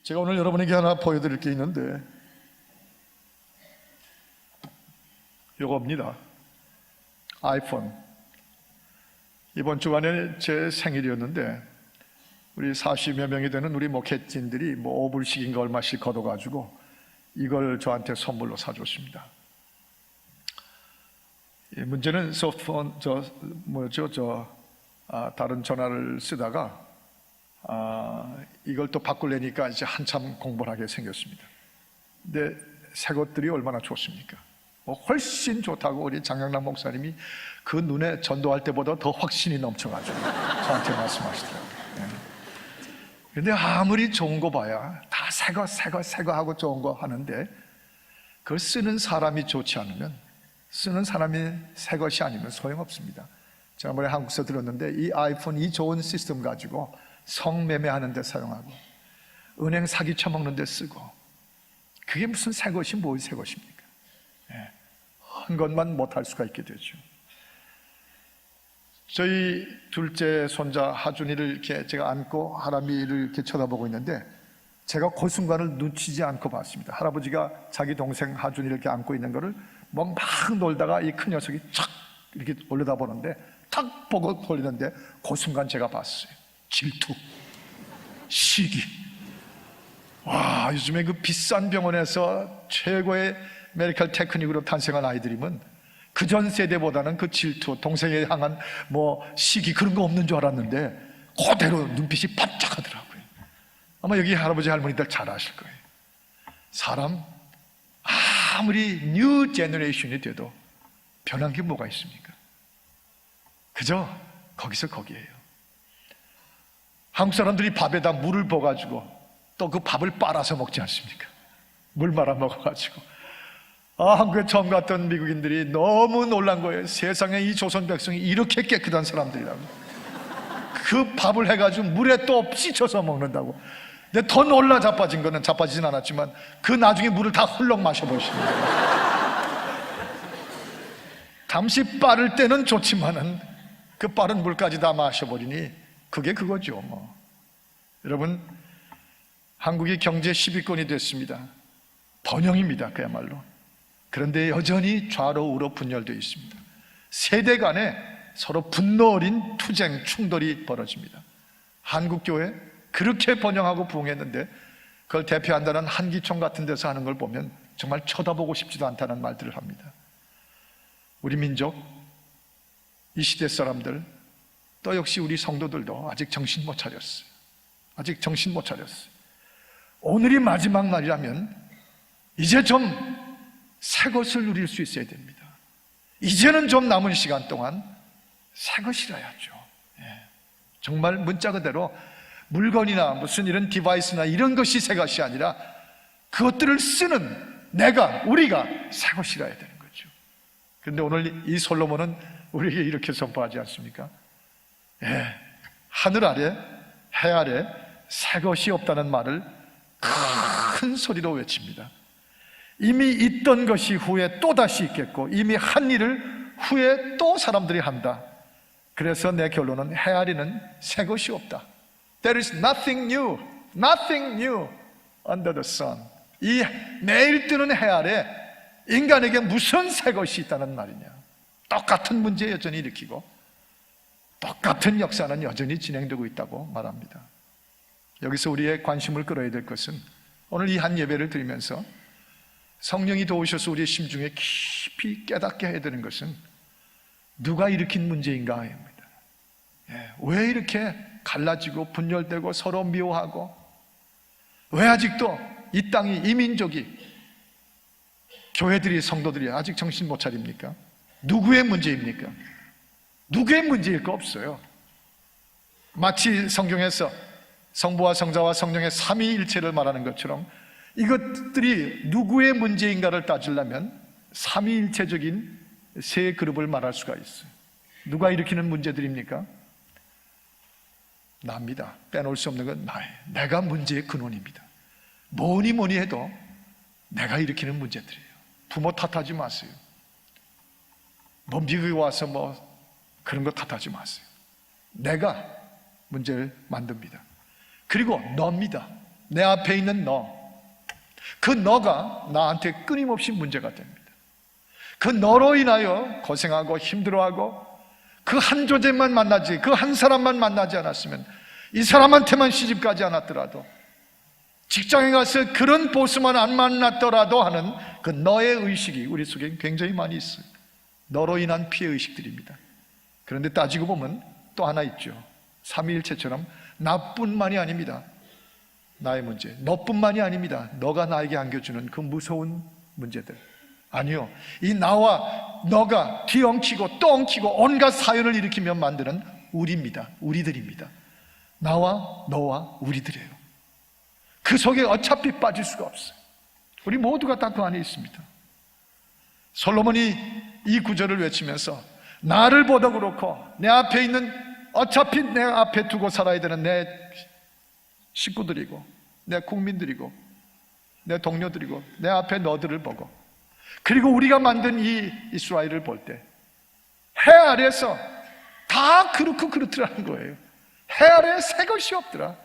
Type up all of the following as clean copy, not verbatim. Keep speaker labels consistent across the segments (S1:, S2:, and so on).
S1: 제가 오늘 여러분에게 하나 보여드릴 게 있는데 이겁니다. 아이폰. 이번 주간에 제 생일이었는데 우리 40여 명이 되는 우리 목회진들이 5불씩인가 얼마씩 걷어가지고 이걸 저한테 선물로 사줬습니다. 문제는 소프트폰 다른 전화를 쓰다가 이걸 또 바꾸려니까 이제 한참 공부를 하게 생겼습니다. 근데 새 것들이 얼마나 좋습니까? 훨씬 좋다고 우리 장영남 목사님이 그 눈에 전도할 때보다 더 확신이 넘쳐가지고 저한테 말씀하시더라고요. 근데 아무리 좋은 거 봐야 다 새 거 하고 좋은 거 하는데 그걸 쓰는 사람이 좋지 않으면, 쓰는 사람이 새 것이 아니면 소용없습니다. 지난번에 한국에서 들었는데 이 아이폰, 이 좋은 시스템 가지고 성매매하는 데 사용하고 은행 사기 쳐먹는 데 쓰고, 그게 무슨 새 것이 뭘 새 것입니까? 한 것만 못할 수가 있게 되죠. 저희 둘째 손자 하준이를 이렇게 제가 안고 하람이를 이렇게 쳐다보고 있는데 제가 그 순간을 놓치지 않고 봤습니다. 할아버지가 자기 동생 하준이를 이렇게 안고 있는 거를 막 놀다가 이 큰 녀석이 착 이렇게 올려다보는데 탁 보고 돌리는데 그 순간 제가 봤어요. 질투, 시기. 와, 요즘에 그 비싼 병원에서 최고의 메디컬 테크닉으로 탄생한 아이들이면 그전 세대보다는 그 질투, 동생에 향한 시기 그런 거 없는 줄 알았는데 그대로 눈빛이 반짝하더라고요. 아마 여기 할아버지 할머니들 잘 아실 거예요. 사람 아무리 뉴 제너레이션이 돼도 변한 게 뭐가 있습니까? 그저 거기서 거기에요. 한국 사람들이 밥에다 물을 부어가지고 또 그 밥을 빨아서 먹지 않습니까? 물 말아 먹어가지고. 한국에 처음 갔던 미국인들이 너무 놀란 거예요. 세상에 이 조선 백성이 이렇게 깨끗한 사람들이라고. 그 밥을 해가지고 물에 또 씻어서 먹는다고. 근데 더 놀라 자빠진 거는, 자빠지진 않았지만 그 나중에 물을 다 훌렁 마셔보시는 거예요. 잠시 빠를 때는 좋지만은 그 빠른 물까지 다 마셔버리니 그게 그거죠. 여러분, 한국이 경제 10위권이 됐습니다. 번영입니다, 그야말로. 그런데 여전히 좌로 우로 분열되어 있습니다. 세대 간에 서로 분노 어린 투쟁, 충돌이 벌어집니다. 한국교회 그렇게 번영하고 부흥했는데 그걸 대표한다는 한기총 같은 데서 하는 걸 보면 정말 쳐다보고 싶지도 않다는 말들을 합니다. 우리 민족, 이 시대 사람들, 또 역시 우리 성도들도 아직 정신 못 차렸어요. 아직 정신 못 차렸어요. 오늘이 마지막 날이라면 이제 좀 새 것을 누릴 수 있어야 됩니다. 이제는 좀 남은 시간 동안 새 것이라야죠. 정말 문자 그대로 물건이나 무슨 이런 디바이스나 이런 것이 새 것이 아니라 그것들을 쓰는 우리가 새 것이라야 되는 거죠. 그런데 오늘 이 솔로몬은 우리에게 이렇게 선포하지 않습니까? 하늘 아래, 해 아래 새 것이 없다는 말을 큰 소리로 외칩니다. 이미 있던 것이 후에 또 다시 있겠고 이미 한 일을 후에 또 사람들이 한다. 그래서 내 결론은 해 아래는 새 것이 없다. There is nothing new, nothing new under the sun. 이 매일 뜨는 해 아래 인간에게 무슨 새 것이 있다는 말이냐. 똑같은 문제 여전히 일으키고 똑같은 역사는 여전히 진행되고 있다고 말합니다. 여기서 우리의 관심을 끌어야 될 것은 오늘 이 한 예배를 드리면서 성령이 도우셔서 우리의 심중에 깊이 깨닫게 해야 되는 것은 누가 일으킨 문제인가 합니다. 왜 이렇게 갈라지고 분열되고 서로 미워하고, 왜 아직도 이 땅이, 이 민족이, 교회들이, 성도들이 아직 정신 못 차립니까? 누구의 문제입니까? 누구의 문제일 거 없어요. 마치 성경에서 성부와 성자와 성령의 삼위일체를 말하는 것처럼 이것들이 누구의 문제인가를 따지려면 삼위일체적인 세 그룹을 말할 수가 있어요. 누가 일으키는 문제들입니까? 나입니다. 빼놓을 수 없는 건 나예요. 내가 문제의 근원입니다. 뭐니 해도 내가 일으키는 문제들이에요. 부모 탓하지 마세요. 미국에 와서 그런 거 탓하지 마세요. 내가 문제를 만듭니다. 그리고 너입니다. 내 앞에 있는 그 너가 나한테 끊임없이 문제가 됩니다. 그 너로 인하여 고생하고 힘들어하고 그 한 조제만 만나지, 그 한 사람만 만나지 않았으면, 이 사람한테만 시집가지 않았더라도, 직장에 가서 그런 보스만 안 만났더라도 하는 그 너의 의식이 우리 속에 굉장히 많이 있어요. 너로 인한 피해 의식들입니다. 그런데 따지고 보면 또 하나 있죠. 삼위일체처럼 나뿐만이 아닙니다. 나의 문제, 너뿐만이 아닙니다. 너가 나에게 안겨주는 그 무서운 문제들. 아니요, 이 나와 너가 뒤엉키고 또 엉키고 온갖 사연을 일으키며 만드는 우리입니다. 우리들입니다. 나와 너와 우리들이에요. 그 속에 어차피 빠질 수가 없어요. 우리 모두가 다 그 안에 있습니다. 솔로몬이 이 구절을 외치면서 나를 보다 그렇고 내 앞에 있는, 어차피 내 앞에 두고 살아야 되는 내 식구들이고 내 국민들이고 내 동료들이고 내 앞에 너들을 보고, 그리고 우리가 만든 이 이스라엘을 볼 때 해 아래에서 다 그렇고 그렇더라는 거예요. 해 아래에 새 것이 없더라.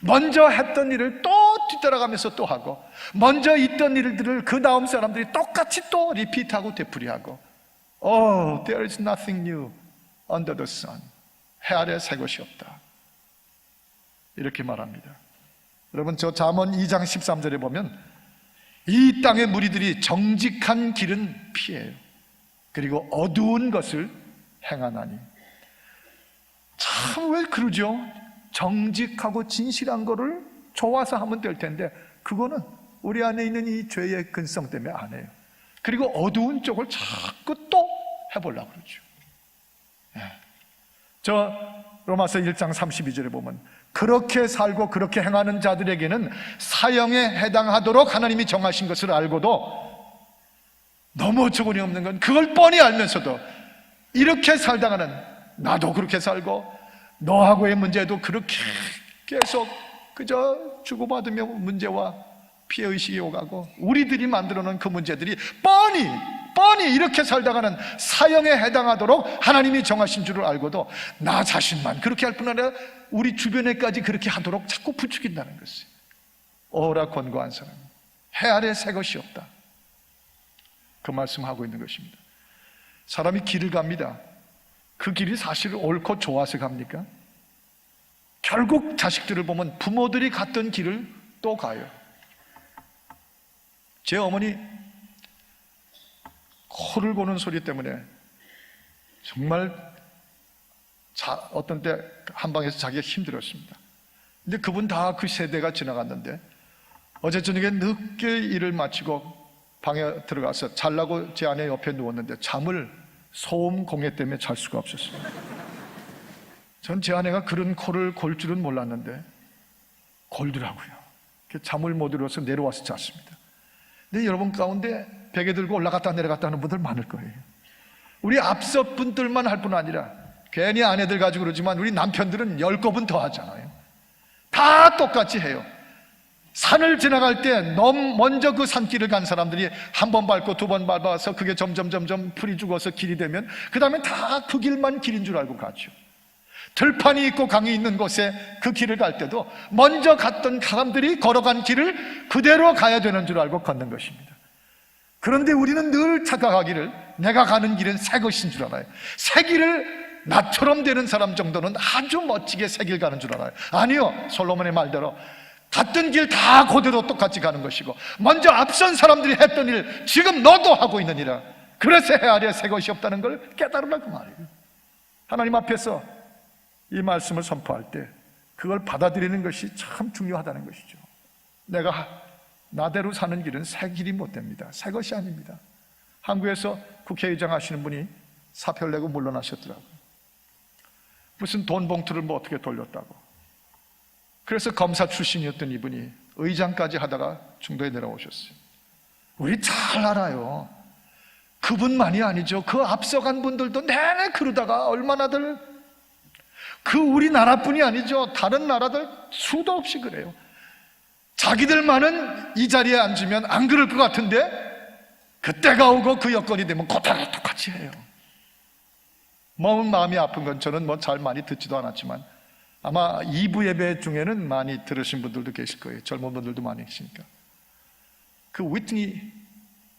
S1: 먼저 했던 일을 또 뒤따라가면서 또 하고, 먼저 있던 일들을 그 다음 사람들이 똑같이 또 리피트하고 되풀이하고, Oh, there is nothing new under the sun. 해 아래에 새 것이 없다, 이렇게 말합니다. 여러분, 저 잠언 2장 13절에 보면 이 땅의 무리들이 정직한 길은 피해요. 그리고 어두운 것을 행하나니. 참, 왜 그러죠? 정직하고 진실한 거를 좋아서 하면 될 텐데 그거는 우리 안에 있는 이 죄의 근성 때문에 안 해요. 그리고 어두운 쪽을 자꾸 또 해보려고 그러죠. 저 로마서 1장 32절에 보면 그렇게 살고 그렇게 행하는 자들에게는 사형에 해당하도록 하나님이 정하신 것을 알고도 너무 어처구니 없는 건 그걸 뻔히 알면서도 이렇게 살다가는 나도 그렇게 살고 너하고의 문제도 그렇게 계속 그저 주고받으며 문제와 피해의식이 오가고 우리들이 만들어놓은 그 문제들이 뻔히 이렇게 살다가는 사형에 해당하도록 하나님이 정하신 줄을 알고도 나 자신만 그렇게 할 뿐 아니라 우리 주변에까지 그렇게 하도록 자꾸 부추긴다는 것이에요. 오라 권고한 사람, 해 아래 새 것이 없다, 그 말씀하고 있는 것입니다. 사람이 길을 갑니다. 그 길이 사실 옳고 좋아서 갑니까? 결국 자식들을 보면 부모들이 갔던 길을 또 가요. 제 어머니 코를 고는 소리 때문에 정말 어떤 때 한방에서 자기가 힘들었습니다. 근데 그분 다 그 세대가 지나갔는데 어제 저녁에 늦게 일을 마치고 방에 들어가서 자려고 제 아내 옆에 누웠는데 잠을 소음 공해 때문에 잘 수가 없었습니다. 전 제 아내가 그런 코를 골 줄은 몰랐는데 골더라고요. 잠을 못 이뤄서 내려와서 잤습니다. 근데 여러분 가운데 베개 들고 올라갔다 내려갔다 하는 분들 많을 거예요. 우리 앞서 분들만 할 뿐 아니라 괜히 아내들 가지고 그러지만 우리 남편들은 10겁은 더 하잖아요. 다 똑같이 해요. 산을 지나갈 때 너무 먼저 그 산길을 간 사람들이 한 번 밟고 두 번 밟아서 그게 점점 풀이 죽어서 길이 되면 그 다음에 다 그 길만 길인 줄 알고 가죠. 들판이 있고 강이 있는 곳에 그 길을 갈 때도 먼저 갔던 사람들이 걸어간 길을 그대로 가야 되는 줄 알고 걷는 것입니다. 그런데 우리는 늘 착각하기를 내가 가는 길은 새 것인 줄 알아요. 새 길을 나처럼 되는 사람 정도는 아주 멋지게 새 길 가는 줄 알아요. 아니요, 솔로몬의 말대로 갔던 길 다 그대로 똑같이 가는 것이고 먼저 앞선 사람들이 했던 일 지금 너도 하고 있는 일이라. 그래서 해 아래에 새 것이 없다는 걸 깨달으라고 말이에요. 하나님 앞에서 이 말씀을 선포할 때 그걸 받아들이는 것이 참 중요하다는 것이죠. 내가 나대로 사는 길은 새 길이 못 됩니다. 새 것이 아닙니다. 한국에서 국회의장 하시는 분이 사표를 내고 물러나셨더라고요. 무슨 돈 봉투를 뭐 어떻게 돌렸다고. 그래서 검사 출신이었던 이분이 의장까지 하다가 중도에 내려오셨어요. 우리 잘 알아요. 그분만이 아니죠. 그 앞서간 분들도 내내 그러다가 얼마나들, 그 우리나라뿐이 아니죠. 다른 나라들 수도 없이 그래요. 자기들만은 이 자리에 앉으면 안 그럴 것 같은데 그때가 오고 그 여건이 되면 그대로 똑같이 해요. 마음이 아픈 건 저는 뭐 잘 많이 듣지도 않았지만 아마 2부 예배 중에는 많이 들으신 분들도 계실 거예요. 젊은 분들도 많이 계시니까. 그 위트니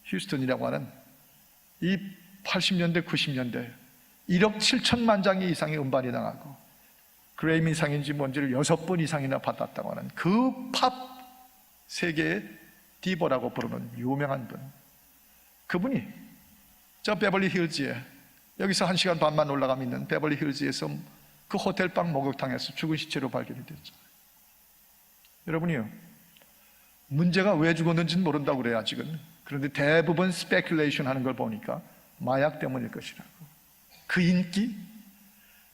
S1: 휴스턴이라고 하는 이 80년대, 90년대 1억 7천만 장이 이상의 음반이 나가고 그래미상인지 뭔지를 6번 이상이나 받았다고 하는 그 팝 세계의 디버라고 부르는 유명한 분, 그분이 저 베벌리 힐즈에, 여기서 1시간 반만 올라가면 있는 베벌리 힐즈에서 그 호텔방 목욕탕에서 죽은 시체로 발견이 됐죠. 여러분이요, 문제가 왜 죽었는지는 모른다고 그래요 아직은. 그런데 대부분 스페큘레이션 하는 걸 보니까 마약 때문일 것이라고. 그 인기,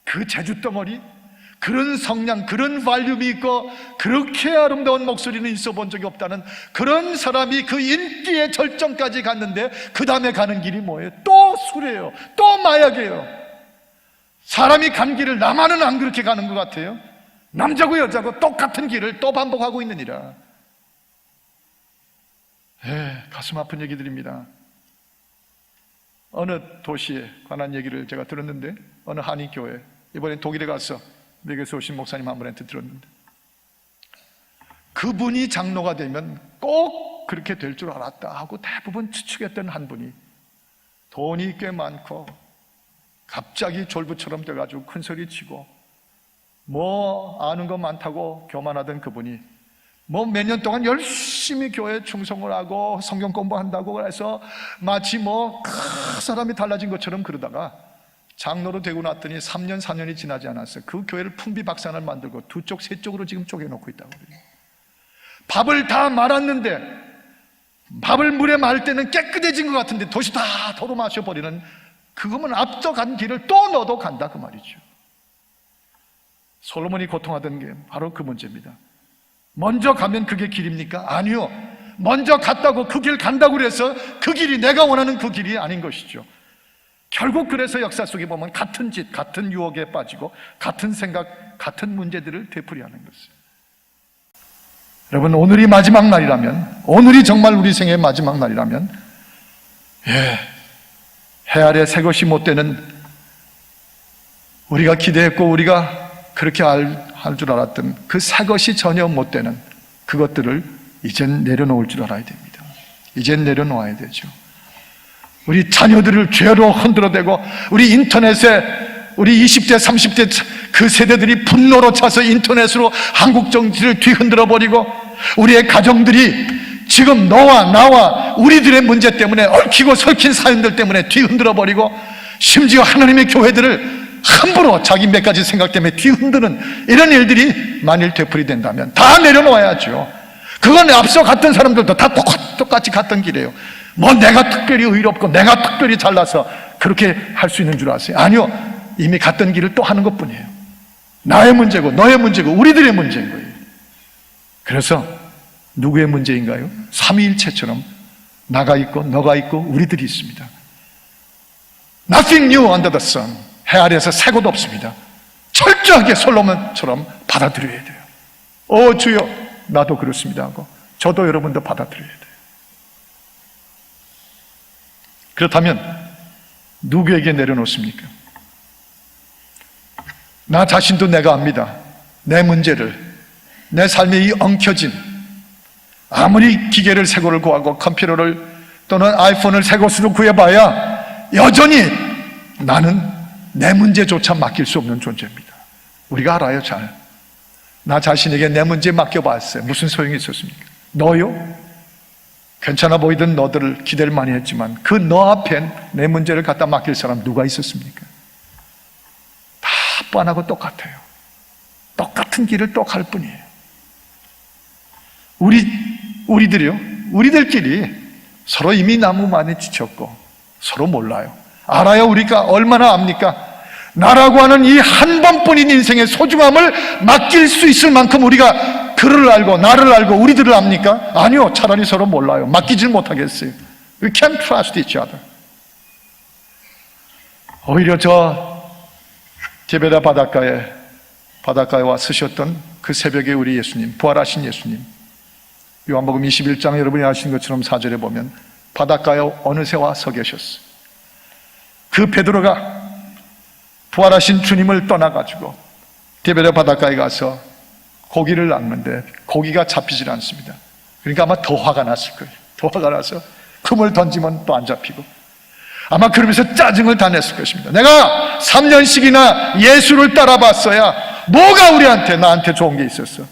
S1: 그 재주덩어리, 그런 성량, 그런 발륨이 있고 그렇게 아름다운 목소리는 있어 본 적이 없다는 그런 사람이 그 인기의 절정까지 갔는데 그 다음에 가는 길이 뭐예요? 또 술이에요, 또 마약이에요. 사람이 간 길을 나만은 안 그렇게 가는 것 같아요. 남자고 여자고 똑같은 길을 또 반복하고 있느니라. 가슴 아픈 얘기들입니다. 어느 도시에 관한 얘기를 제가 들었는데, 어느 한인교회, 이번에 독일에 가서 미국에서 오신 목사님 한 분한테 들었는데, 그분이 장로가 되면 꼭 그렇게 될 줄 알았다 하고 대부분 추측했던 한 분이 돈이 꽤 많고 갑자기 졸부처럼 돼가지고 큰 소리 치고 뭐 아는 거 많다고 교만하던 그분이 뭐 몇 년 동안 열심히 교회에 충성을 하고 성경 공부한다고 해서 마치 뭐 큰 사람이 달라진 것처럼 그러다가 장로로 되고 났더니 3년 4년이 지나지 않았어요. 그 교회를 풍비박산을 만들고 두 쪽 세 쪽으로 지금 쪼개놓고 있다고 그래요. 밥을 다 말았는데, 밥을 물에 말 때는 깨끗해진 것 같은데 도시 다 도로 마셔버리는, 그거면 앞서간 길을 또 너도 간다 그 말이죠. 솔로몬이 고통하던 게 바로 그 문제입니다. 먼저 가면 그게 길입니까? 아니요. 먼저 갔다고 그 길 간다고 그래서 그 길이 내가 원하는 그 길이 아닌 것이죠. 결국 그래서 역사 속에 보면 같은 짓, 같은 유혹에 빠지고 같은 생각, 같은 문제들을 되풀이하는 것이에요. 여러분, 오늘이 마지막 날이라면, 오늘이 정말 우리 생의 마지막 날이라면, 해 아래 새 것이 못 되는, 우리가 기대했고 우리가 그렇게 할 줄 알았던 그 새 것이 전혀 못 되는 그것들을 이젠 내려놓을 줄 알아야 됩니다. 이젠 내려놓아야 되죠. 우리 자녀들을 죄로 흔들어대고, 우리 인터넷에 우리 20대 30대 그 세대들이 분노로 차서 인터넷으로 한국 정치를 뒤흔들어 버리고, 우리의 가정들이 지금 너와 나와 우리들의 문제 때문에 얽히고 설킨 사연들 때문에 뒤흔들어 버리고, 심지어 하나님의 교회들을 함부로 자기 몇 가지 생각 때문에 뒤흔드는 이런 일들이 만일 되풀이된다면 다 내려놓아야죠. 그건 앞서 갔던 사람들도 다 똑같이 갔던 길이에요. 뭐 내가 특별히 의롭고 내가 특별히 잘나서 그렇게 할 수 있는 줄 아세요? 아니요. 이미 갔던 길을 또 하는 것뿐이에요. 나의 문제고 너의 문제고 우리들의 문제인 거예요. 그래서 누구의 문제인가요? 삼위일체처럼 나가 있고 너가 있고 우리들이 있습니다. Nothing new under the sun. 해 아래에서 새 것 없습니다. 철저하게 솔로몬처럼 받아들여야 돼요. 주여, 나도 그렇습니다 하고 저도 여러분도 받아들여야 돼요. 그렇다면 누구에게 내려놓습니까? 나 자신도 내가 압니다. 내 문제를, 내 삶의 이 엉켜진, 아무리 기계를 새 거를 구하고 컴퓨터를 또는 아이폰을 새 것으로 구해봐야 여전히 나는 내 문제조차 맡길 수 없는 존재입니다. 우리가 알아요, 잘. 나 자신에게 내 문제 맡겨봤어요. 무슨 소용이 있었습니까? 너요? 괜찮아 보이던 너들을 기대를 많이 했지만 그 너 앞에 내 문제를 갖다 맡길 사람 누가 있었습니까? 다 뻔하고 똑같아요. 똑같은 길을 또 갈 뿐이에요. 우리들이요, 우리들끼리 서로 이미 너무 많이 지쳤고 서로 몰라요. 알아요? 우리가 얼마나 압니까? 나라고 하는 이 한 번뿐인 인생의 소중함을 맡길 수 있을 만큼 우리가 그를 알고 나를 알고 우리들을 압니까? 아니요. 차라리 서로 몰라요. 맡기질 못하겠어요. We can't trust each other. 오히려 저 티베다 바닷가에 와 서셨던 그 새벽에 우리 예수님, 부활하신 예수님, 요한복음 21장 여러분이 아시는 것처럼 4절에 보면 바닷가에 어느새 와 서 계셨어요. 그 베드로가 부활하신 주님을 떠나가지고 디베랴 바닷가에 가서 고기를 낚는데 고기가 잡히질 않습니다. 그러니까 아마 더 화가 났을 거예요. 더 화가 나서 금을 던지면 또 안 잡히고, 아마 그러면서 짜증을 다 냈을 것입니다. 내가 3년씩이나 예수를 따라봤어야 뭐가 나한테 좋은 게 있었어.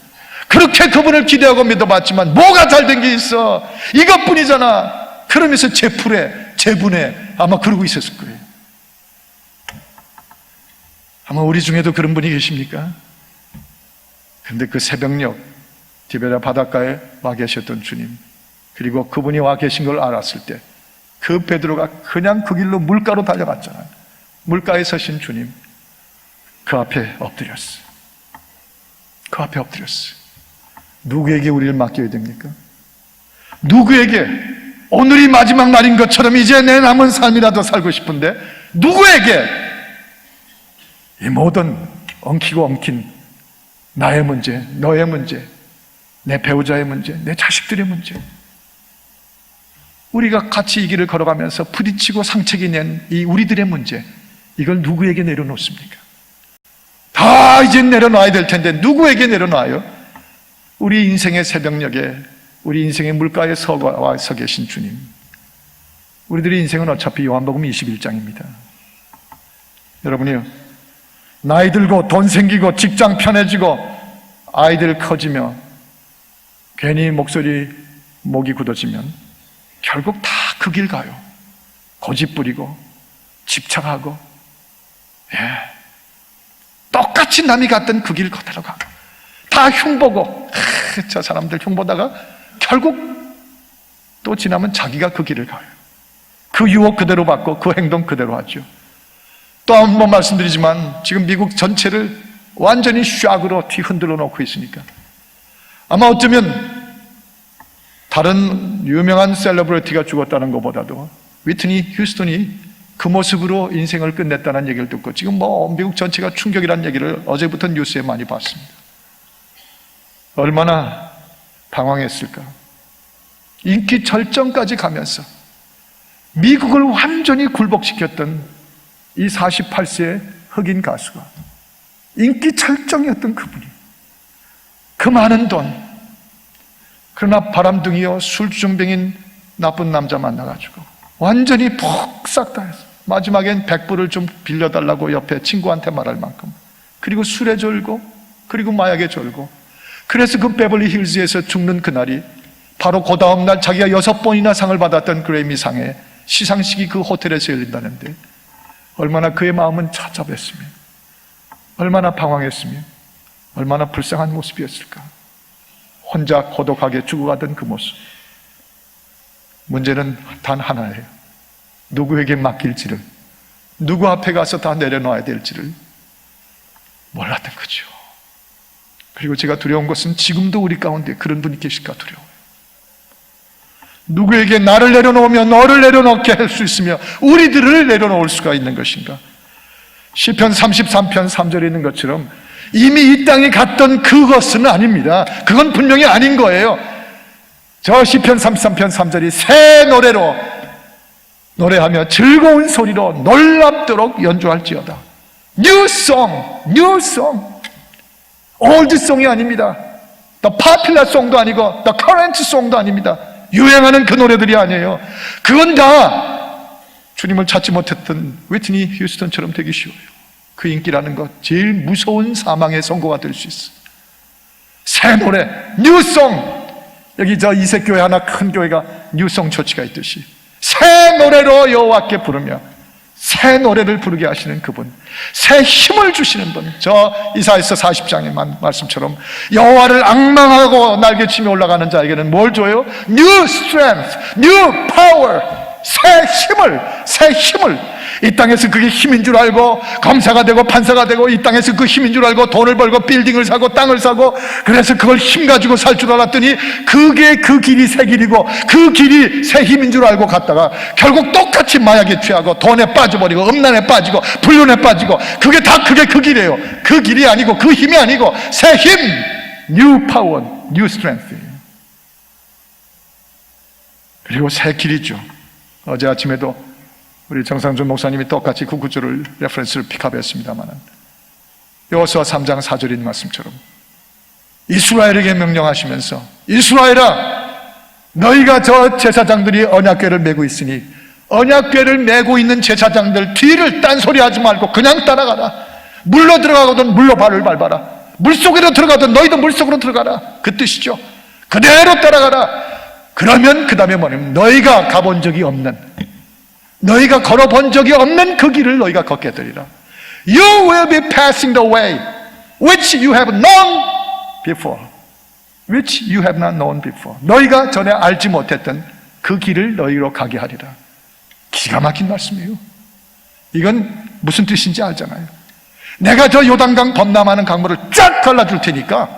S1: 그렇게 그분을 기대하고 믿어봤지만 뭐가 잘된 게 있어. 이것뿐이잖아. 그러면서 제분해 아마 그러고 있었을 거예요. 아마 우리 중에도 그런 분이 계십니까? 근데 그 새벽녘 디베랴 바닷가에 와 계셨던 주님, 그리고 그분이 와 계신 걸 알았을 때 그 베드로가 그냥 그 길로 물가로 달려갔잖아요. 물가에 서신 주님, 그 앞에 엎드렸어요. 그 앞에 엎드렸어요. 누구에게 우리를 맡겨야 됩니까? 누구에게? 오늘이 마지막 날인 것처럼 이제 내 남은 삶이라도 살고 싶은데 누구에게? 이 모든 엉키고 엉킨 나의 문제, 너의 문제, 내 배우자의 문제, 내 자식들의 문제, 우리가 같이 이 길을 걸어가면서 부딪히고 상처기 낸 이 우리들의 문제, 이걸 누구에게 내려놓습니까? 다 이제 내려놔야 될 텐데 누구에게 내려놔요? 우리 인생의 새벽녘에, 우리 인생의 물가에 서 계신 주님. 우리들의 인생은 어차피 요한복음 21장입니다. 여러분이요, 나이 들고 돈 생기고 직장 편해지고 아이들 커지며 괜히 목이 굳어지면 결국 다 그 길 가요. 고집 부리고 집착하고, 똑같이 남이 갔던 그 길 그대로 가고, 다 흉보고, 저 사람들 흉보다가 결국 또 지나면 자기가 그 길을 가요. 그 유혹 그대로 받고 그 행동 그대로 하죠. 또 한 번 말씀드리지만 지금 미국 전체를 완전히 샥으로 뒤흔들어 놓고 있으니까 아마 어쩌면 다른 유명한 셀러브리티가 죽었다는 것보다도 위트니 휴스턴이 그 모습으로 인생을 끝냈다는 얘기를 듣고 지금 미국 전체가 충격이라는 얘기를 어제부터 뉴스에 많이 봤습니다. 얼마나 방황했을까. 인기 절정까지 가면서 미국을 완전히 굴복시켰던 이 48세의 흑인 가수가, 인기 절정이었던 그분이, 그 많은 돈, 그러나 바람둥이요 술주정뱅인 나쁜 남자 만나가지고 완전히 푹 싹 다 했어. 마지막엔 100불을 좀 빌려달라고 옆에 친구한테 말할 만큼, 그리고 술에 졸고 그리고 마약에 졸고, 그래서 그 베벌리 힐즈에서 죽는 그날이 바로 그 다음날 자기가 6번이나 상을 받았던 그래미상의 시상식이 그 호텔에서 열린다는데, 얼마나 그의 마음은 찾잡했으며, 얼마나 방황했으며, 얼마나 불쌍한 모습이었을까. 혼자 고독하게 죽어가던 그 모습. 문제는 단 하나예요. 누구에게 맡길지를, 누구 앞에 가서 다 내려놔야 될지를 몰랐던 거죠. 그리고 제가 두려운 것은 지금도 우리 가운데 그런 분이 계실까 두려워요. 누구에게 나를 내려놓으며 너를 내려놓게 할 수 있으며 우리들을 내려놓을 수가 있는 것인가? 시편 33편 3절에 있는 것처럼 이미 이 땅에 갔던 그것은 아닙니다. 그건 분명히 아닌 거예요. 저 시편 33편 3절이 새 노래로 노래하며 즐거운 소리로 놀랍도록 연주할지어다. New song, new song. old song이 아닙니다. The popular song도 아니고 The current song도 아닙니다. 유행하는 그 노래들이 아니에요. 그건 다 주님을 찾지 못했던 위트니 휴스턴처럼 되기 쉬워요. 그 인기라는 것, 제일 무서운 사망의 선고가 될 수 있어요. 새 노래, 뉴송. 여기 저 이색교회 하나 큰 교회가 뉴송 처치가 있듯이 새 노래로 여호와께 부르며 새 노래를 부르게 하시는 그분, 새 힘을 주시는 분. 저 이사야서 40장의 말씀처럼 여호와를 앙망하고 날개치며 올라가는 자에게는 뭘 줘요? New strength, new power. 새 힘을 이 땅에서 그게 힘인 줄 알고 검사가 되고 판사가 되고, 이 땅에서 그 힘인 줄 알고 돈을 벌고 빌딩을 사고 땅을 사고, 그래서 그걸 힘 가지고 살 줄 알았더니 그게 그 길이 새 길이고 그 길이 새 힘인 줄 알고 갔다가 결국 똑같이 마약에 취하고 돈에 빠져버리고 음란에 빠지고 불륜에 빠지고, 그게 그 길이에요. 그 길이 아니고 그 힘이 아니고 새 힘, new power, new strength. 그리고 새 길이죠. 어제 아침에도 우리 정상준 목사님이 똑같이 그 구절을 레퍼런스를 픽업했습니다만, 여호수아 3장 4절인 말씀처럼 이스라엘에게 명령하시면서 이스라엘아, 너희가 저 제사장들이 언약궤를 메고 있으니 언약궤를 메고 있는 제사장들 뒤를 딴소리하지 말고 그냥 따라가라. 물로 들어가거든 물로 발을 밟아라. 물속으로 들어가든 너희도 물속으로 들어가라. 그 뜻이죠. 그대로 따라가라. 그러면 그 다음에 뭐냐면 너희가 가본 적이 없는, 너희가 걸어본 적이 없는 그 길을 너희가 걷게 되리라. You will be passing the way which you have known before. Which you have not known before. 너희가 전에 알지 못했던 그 길을 너희로 가게 하리라. 기가 막힌 말씀이에요. 이건 무슨 뜻인지 알잖아요. 내가 저 요단강 범람하는 강물을 쫙 갈라줄 테니까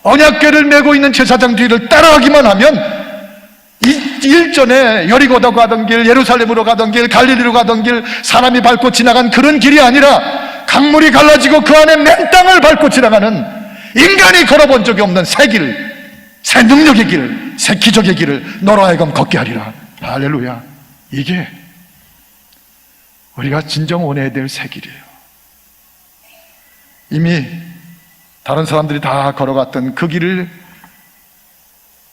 S1: 언약궤를 메고 있는 제사장 뒤를 따라가기만 하면 일전에 여리고도 가던 길, 예루살렘으로 가던 길, 갈릴리로 가던 길, 사람이 밟고 지나간 그런 길이 아니라 강물이 갈라지고 그 안에 맨 땅을 밟고 지나가는 인간이 걸어본 적이 없는 새 길, 새 능력의 길, 새 기적의 길을 너로 하여금 걷게 하리라. 할렐루야. 이게 우리가 진정 원해야 될 새 길이에요. 이미 다른 사람들이 다 걸어갔던 그 길을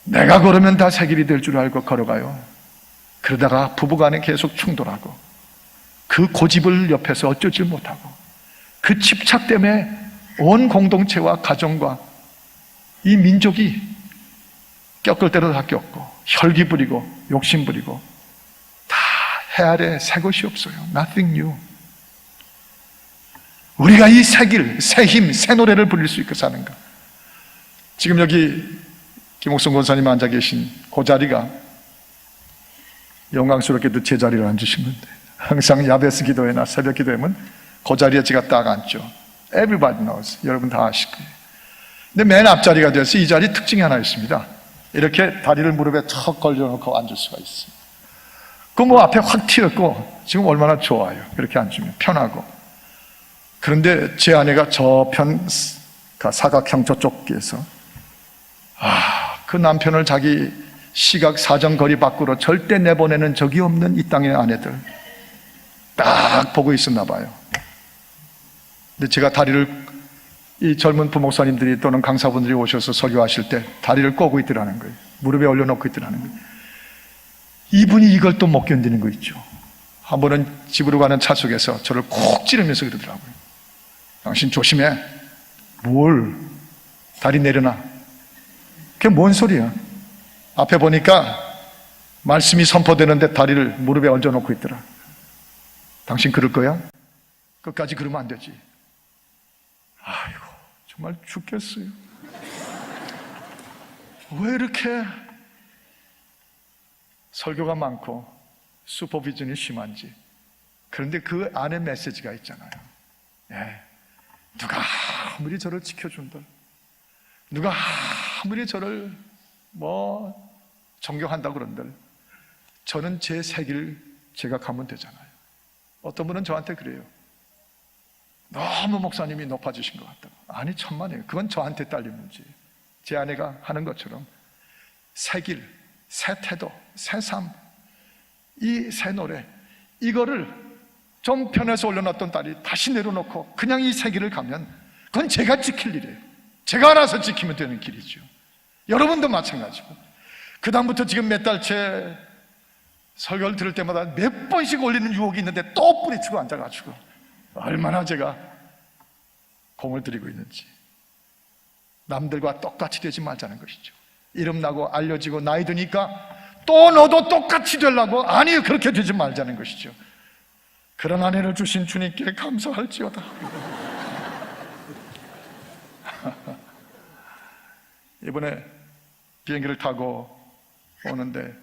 S1: 내가 걸으면 다 새 길이 될 줄 알고 걸어가요. 그러다가 부부간에 계속 충돌하고 그 고집을 옆에서 어쩌지 못하고 그 집착 때문에 온 공동체와 가정과 이 민족이 겪을 대로 다 겪고 혈기 부리고 욕심 부리고 다 해 아래 새 것이 없어요. Nothing new. 우리가 이 새 길, 새 힘, 새 노래를 부릴 수 있게 사는가? 지금 여기 김옥성 권사님 앉아 계신 그 자리가 영광스럽게도 제 자리를 앉으시는데 항상 야베스 기도회나 새벽 기도회면 그 자리에 제가 딱 앉죠. Everybody knows. 여러분 다 아실 거예요. 근데 맨 앞자리가 돼서 이 자리 특징이 하나 있습니다. 이렇게 다리를 무릎에 턱 걸려놓고 앉을 수가 있어요. 그 뭐 앞에 확 튀었고 지금 얼마나 좋아요. 그렇게 앉으면 편하고. 그런데 제 아내가 저편 사각형 저쪽에서 그 남편을 자기 시각 사정거리 밖으로 절대 내보내는 적이 없는 이 땅의 아내들 딱 보고 있었나 봐요. 근데 제가 다리를 이 젊은 부목사님들이 또는 강사분들이 오셔서 설교하실 때 다리를 꼬고 있더라는 거예요. 무릎에 올려놓고 있더라는 거예요. 이분이 이걸 또 못 견디는 거 있죠. 한 번은 집으로 가는 차 속에서 저를 콕 찌르면서 그러더라고요. 당신 조심해. 뭘? 다리 내려놔. 그게 뭔 소리야? 앞에 보니까 말씀이 선포되는데 다리를 무릎에 얹어놓고 있더라. 당신 그럴 거야? 끝까지 그러면 안 되지. 아이고, 정말 죽겠어요. 왜 이렇게 설교가 많고 슈퍼비전이 심한지. 그런데 그 안에 메시지가 있잖아요. 예. 누가 아무리 저를 지켜준들, 누가 아무리 저를 존경한다고 그런들, 저는 제 새 길 제가 가면 되잖아요. 어떤 분은 저한테 그래요. 너무 목사님이 높아지신 것 같다고. 아니, 천만에요. 그건 저한테 딸린 문제예요. 제 아내가 하는 것처럼 새 길, 새 태도, 새 삶, 이 새 노래, 이거를 좀 편해서 올려놨던 딸이 다시 내려놓고 그냥 이 새 길을 가면 그건 제가 지킬 일이에요. 제가 알아서 지키면 되는 길이죠. 여러분도 마찬가지고. 그 다음부터 지금 몇 달째 설교를 들을 때마다 몇 번씩 올리는 유혹이 있는데 또 뿌리치고 앉아가지고 얼마나 제가 공을 들이고 있는지. 남들과 똑같이 되지 말자는 것이죠. 이름 나고 알려지고 나이 드니까 또 너도 똑같이 되려고, 아니 그렇게 되지 말자는 것이죠. 그런 아내를 주신 주님께 감사할지어다. 이번에 비행기를 타고 오는데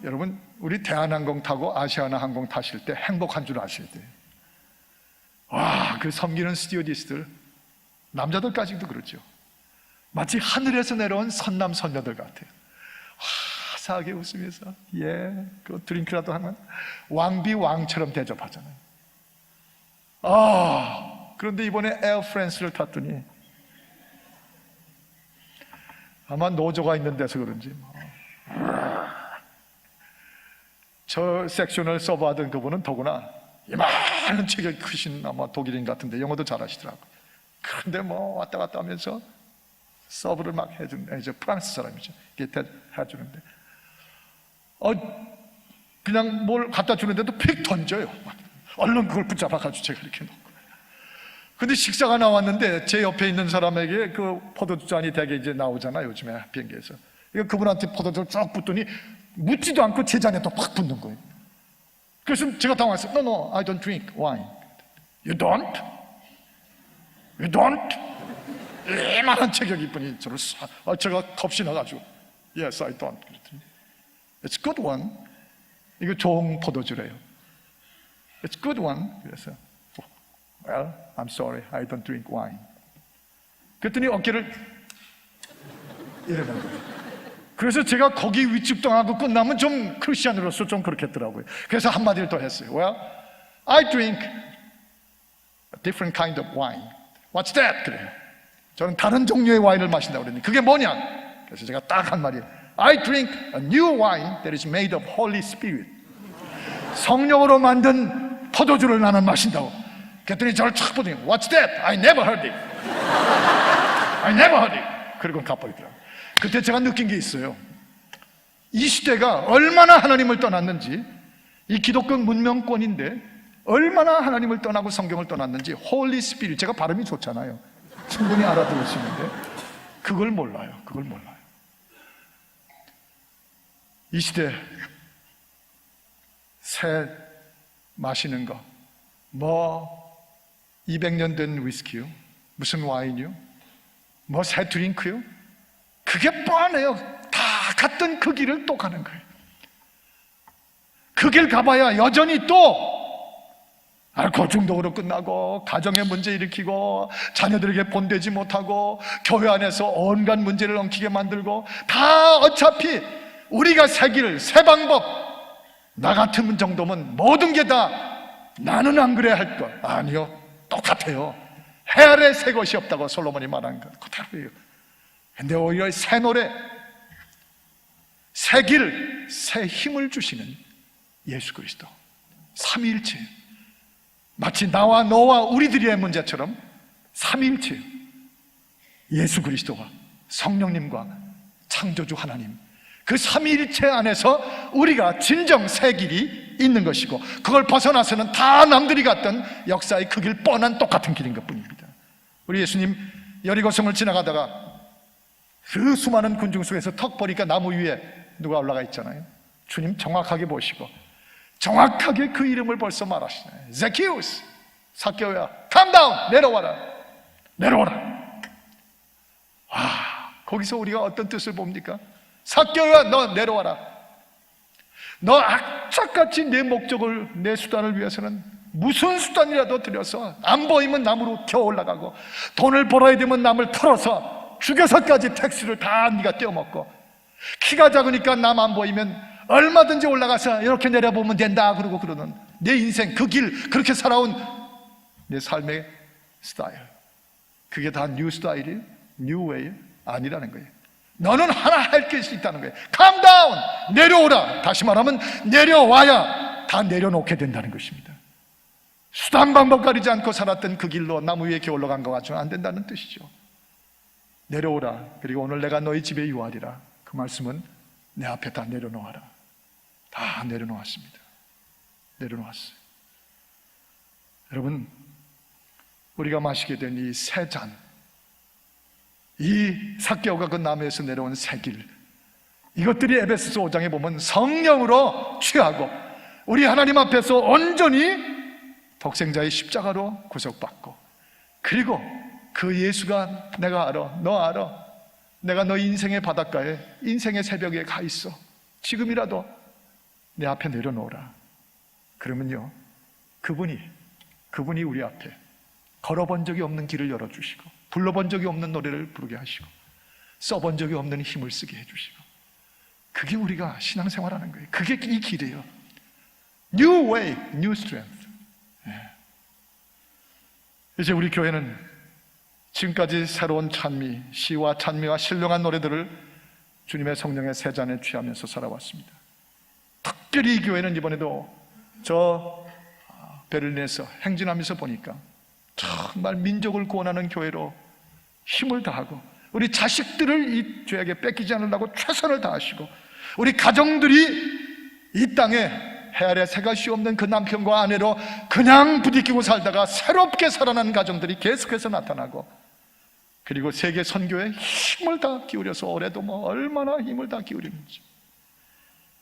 S1: 여러분, 우리 대한항공 타고 아시아나 항공 타실 때 행복한 줄 아셔야 돼요. 와, 그 섬기는 스튜어디스들, 남자들까지도 그렇죠. 마치 하늘에서 내려온 선남 선녀들 같아요. 화사하게 웃으면서 그 드링크라도 하면 왕비 왕처럼 대접하잖아요. 그런데 이번에 에어 프랑스를 탔더니 아마 노조가 있는 데서 그런지 저 섹션을 서버하던 그분은 더구나 이만한 많은 체격이 크신 아마 독일인 같은데 영어도 잘하시더라고요. 그런데 뭐 왔다 갔다 하면서 서브를 막 이제 프랑스 사람이죠. 이게 해주는데 그냥 뭘 갖다 주는데도 픽 던져요. 얼른 그걸 붙잡아가지고 제가 이렇게 놓고. 근데 식사가 나왔는데 제 옆에 있는 사람에게 그 포도주 잔이 되게 이제 나오잖아요, 요즘에 비행기에서. 그분한테 포도주를 쭉 붓더니 묻지도 않고 제 잔에 또 팍 붓는 거예요. 그래서 제가 당황했어요. No, I don't drink wine. You don't? You don't? 이만한 체격이 분이 저를 제가 겁이 나가지고 Yes, I don't. It's good one. 이거 좋은 포도주래요. It's good one. 그래서 Well, I'm sorry, I don't drink wine. 그랬더니 어깨를 이러는 거예요. 그래서 제가 거기 위축당하고 끝나면 좀 크리스찬으로서 좀 그렇겠더라고요. 그래서 한마디를 더 했어요. Well, I drink a different kind of wine. What's that? 그래요. 저는 다른 종류의 와인을 마신다고 그랬는데 그게 뭐냐? 그래서 제가 딱 한 말이에요. I drink a new wine that is made of Holy Spirit. 성령으로 만든 포도주를 나는 마신다고. 그랬더니 저를 촥 보더니 What's that? I never heard it. I never heard it. 그리고 가버리더라고요. 그때 제가 느낀 게 있어요. 이 시대가 얼마나 하나님을 떠났는지, 이 기독교 문명권인데 얼마나 하나님을 떠나고 성경을 떠났는지 홀리 스피릿, 제가 발음이 좋잖아요. 충분히 알아들을 수 있는데 그걸 몰라요. 그걸 몰라요. 이 시대 새 마시는 거, 뭐 200년 된 위스키요? 무슨 와인이요? 뭐 새 드링크요? 그게 뻔해요. 다 갔던 그 길을 또 가는 거예요. 그 길 가봐야 여전히 또 알코올 중독으로 끝나고, 가정에 문제 일으키고, 자녀들에게 본되지 못하고, 교회 안에서 온갖 문제를 엉키게 만들고, 다 어차피 우리가 새 길, 새 방법, 나 같은 정도면 모든 게 다 나는 안 그래야 할 것. 아니요, 똑같아요. 해 아래 새 것이 없다고 솔로몬이 말한 것 그대로예요. 근데 오히려 새 노래, 새 길, 새 힘을 주시는 예수 그리스도, 삼위일체, 마치 나와 너와 우리들의 문제처럼 삼위일체 예수 그리스도와 성령님과 창조주 하나님, 그 삼위일체 안에서 우리가 진정 새 길이 있는 것이고, 그걸 벗어나서는 다 남들이 갔던 역사의 그 길, 뻔한 똑같은 길인 것뿐입니다. 우리 예수님 여리고성을 지나가다가 그 수많은 군중 속에서 턱 보니까 나무 위에 누가 올라가 있잖아요. 주님 정확하게 보시고 정확하게 그 이름을 벌써 말하시네. 제키우스, 삭개오야, come down, 내려와라, 내려와라. 와, 거기서 우리가 어떤 뜻을 봅니까? 삭개오야, 너 내려와라. 너 악착같이 내 목적을, 내 수단을 위해서는 무슨 수단이라도 들여서 안 보이면 나무로 겨 올라가고, 돈을 벌어야 되면 남을 털어서 죽여서까지 택시를 다 네가 떼어먹고, 키가 작으니까 남 안 보이면 얼마든지 올라가서 이렇게 내려보면 된다 그러고 그러는 내 인생, 그 길, 그렇게 살아온 내 삶의 스타일, 그게 다 뉴 스타일이에요? 뉴 웨이? 아니라는 거예요. 너는 하나 할 것이 있다는 거예요. Come down, 내려오라. 다시 말하면 내려와야 다 내려놓게 된다는 것입니다. 수단 방법 가리지 않고 살았던 그 길로 나무 위에 겨 올라간 것 같지는 안 된다는 뜻이죠. 내려오라. 그리고 오늘 내가 너희 집에 유하리라. 그 말씀은 내 앞에 다 내려놓아라. 다 내려놓았습니다. 내려놓았어요. 여러분, 우리가 마시게 된 이 새 잔, 이 삭개오가 그 나무에서 내려온 새 길, 이것들이 에베소서 5장에 보면 성령으로 취하고 우리 하나님 앞에서 온전히 독생자의 십자가로 구속받고, 그리고 그 예수가 내가 알아, 너 알아, 내가 너 인생의 바닷가에, 인생의 새벽에 가 있어, 지금이라도 내 앞에 내려놓으라. 그러면요, 그분이 우리 앞에 걸어본 적이 없는 길을 열어주시고, 불러본 적이 없는 노래를 부르게 하시고, 써본 적이 없는 힘을 쓰게 해주시고, 그게 우리가 신앙생활하는 거예요. 그게 이 길이에요. New way, new strength. 이제 우리 교회는 지금까지 새로운 찬미, 시와 찬미와 신령한 노래들을 주님의 성령의 새 잔에 취하면서 살아왔습니다. 특별히 이 교회는 이번에도 저 베를린에서 행진하면서 보니까 정말 민족을 구원하는 교회로 힘을 다하고 우리 자식들을 이 죄에게 뺏기지 않으려고 최선을 다하시고 우리 가정들이 이 땅에 해 아래 새가시 없는 그 남편과 아내로 그냥 부딪히고 살다가 새롭게 살아난 가정들이 계속해서 나타나고, 그리고 세계 선교에 힘을 다 기울여서 올해도 얼마나 힘을 다 기울이는지,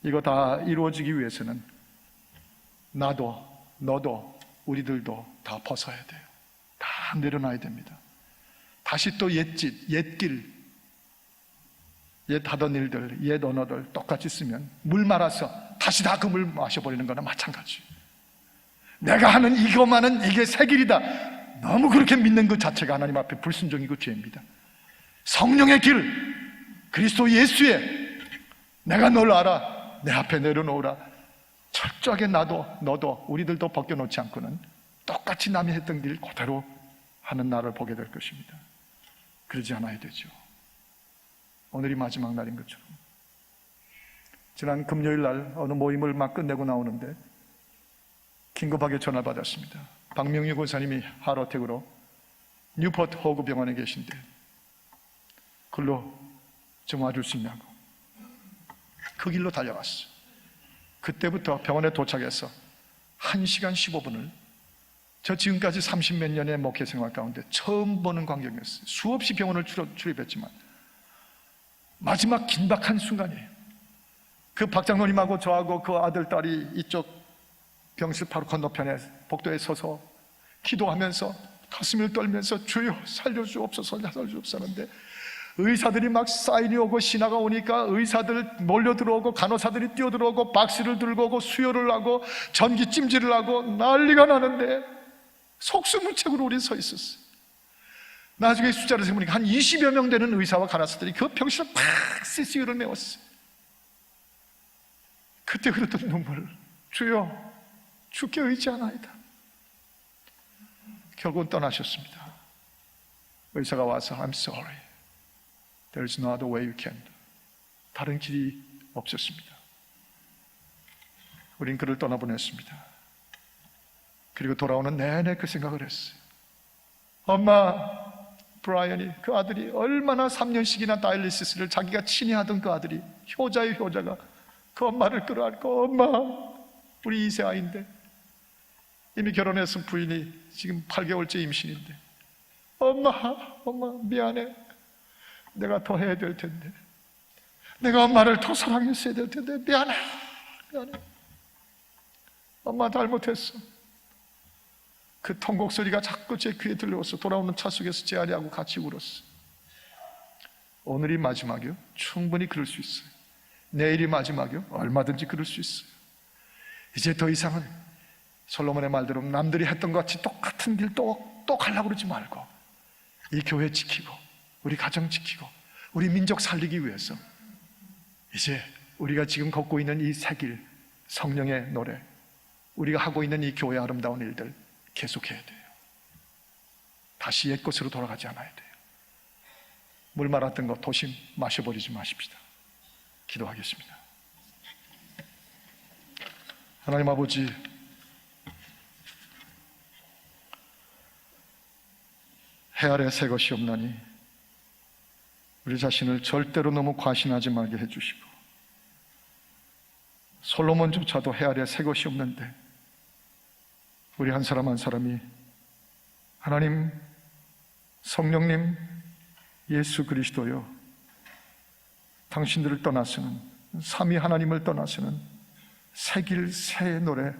S1: 이거 다 이루어지기 위해서는 나도 너도 우리들도 다 벗어야 돼요. 다 내려놔야 됩니다. 다시 또 옛짓, 옛길, 옛 하던 일들, 옛 언어들 똑같이 쓰면 물 말아서 다시 다 그 물 마셔버리는 거나 마찬가지. 내가 하는 이것만은 이게 새 길이다, 너무 그렇게 믿는 것 자체가 하나님 앞에 불순종이고 죄입니다. 성령의 길, 그리스도 예수의 내가 널 알아, 내 앞에 내려놓으라, 철저하게 나도 너도 우리들도 벗겨놓지 않고는 똑같이 남이 했던 길 그대로 하는 나를 보게 될 것입니다. 그러지 않아야 되죠. 오늘이 마지막 날인 것처럼. 지난 금요일 날 어느 모임을 막 끝내고 나오는데 긴급하게 전화를 받았습니다. 박명유 권사님이 하루어택으로 뉴포트 호구병원에 계신데 글로 좀 와줄 수 있냐고. 그 길로 달려갔어요. 그때부터 병원에 도착해서 1시간 15분을 저 지금까지 30몇 년의 목회 생활 가운데 처음 보는 광경이었어요. 수없이 병원을 출입했지만 마지막 긴박한 순간이에요. 그 박장로님하고 저하고 그 아들, 딸이 이쪽 병실 바로 건너편에 복도에 서서 기도하면서 가슴을 떨면서 주여 살려주옵소서 살려주옵소서 하는데, 의사들이 막 사인이 오고 신하가 오니까 의사들 몰려 들어오고 간호사들이 뛰어 들어오고 박스를 들고 오고 수혈을 하고 전기 찜질을 하고 난리가 나는데 속수무책으로 우리 서 있었어요. 나중에 숫자를 세보니까 한 20여 명 되는 의사와 간호사들이 그 병실을 팍 CCU를 메웠어요. 그때 그랬던 눈물을, 주여 주께 의지하나이다. 결국은 떠나셨습니다. 의사가 와서 I'm sorry, there's no other way you can. 다른 길이 없었습니다. 우린 그를 떠나보냈습니다. 그리고 돌아오는 내내 그 생각을 했어요. 엄마 브라이언이, 그 아들이 얼마나 3년씩이나 다이리시스를 자기가 친히 하던 그 아들이, 효자의 효자가 그 엄마를 끌어안고, 엄마 우리 2세 아이인데 이미 결혼해서 부인이 지금 8개월째 임신인데 엄마 미안해, 내가 더 해야 될 텐데, 내가 엄마를 더 사랑했어야 될 텐데 미안해 엄마 잘못했어. 그 통곡 소리가 자꾸 제 귀에 들려와서 돌아오는 차 속에서 제 아내하고 같이 울었어. 오늘이 마지막이요? 충분히 그럴 수 있어요. 내일이 마지막이요? 얼마든지 그럴 수 있어요. 이제 더 이상은 솔로몬의 말대로 남들이 했던 것 같이 똑같은 길 또 가려고 그러지 말고 이 교회 지키고 우리 가정 지키고 우리 민족 살리기 위해서 이제 우리가 지금 걷고 있는 이 새 길, 성령의 노래, 우리가 하고 있는 이 교회의 아름다운 일들 계속해야 돼요. 다시 옛것으로 돌아가지 않아야 돼요. 물 말았던 거 도심 마셔버리지 마십시다. 기도하겠습니다. 하나님 아버지, 해 아래 새 것이 없나니 우리 자신을 절대로 너무 과신하지 말게 해주시고, 솔로몬조차도 해 아래 새 것이 없는데 우리 한 사람 한 사람이 하나님, 성령님, 예수 그리스도여, 당신들을 떠나서는, 삼위 하나님을 떠나서는 새 길, 새 노래,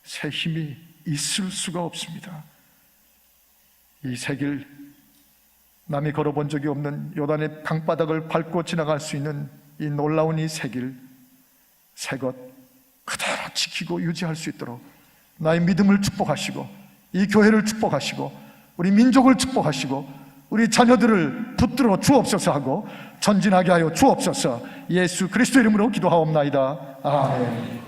S1: 새 힘이 있을 수가 없습니다. 이 새 길, 남이 걸어본 적이 없는 요단의 방바닥을 밟고 지나갈 수 있는 이 놀라운 이 새 길, 새 것 그대로 지키고 유지할 수 있도록 나의 믿음을 축복하시고, 이 교회를 축복하시고, 우리 민족을 축복하시고, 우리 자녀들을 붙들어 주옵소서 하고 전진하게 하여 주옵소서. 예수 그리스도 이름으로 기도하옵나이다. 아멘.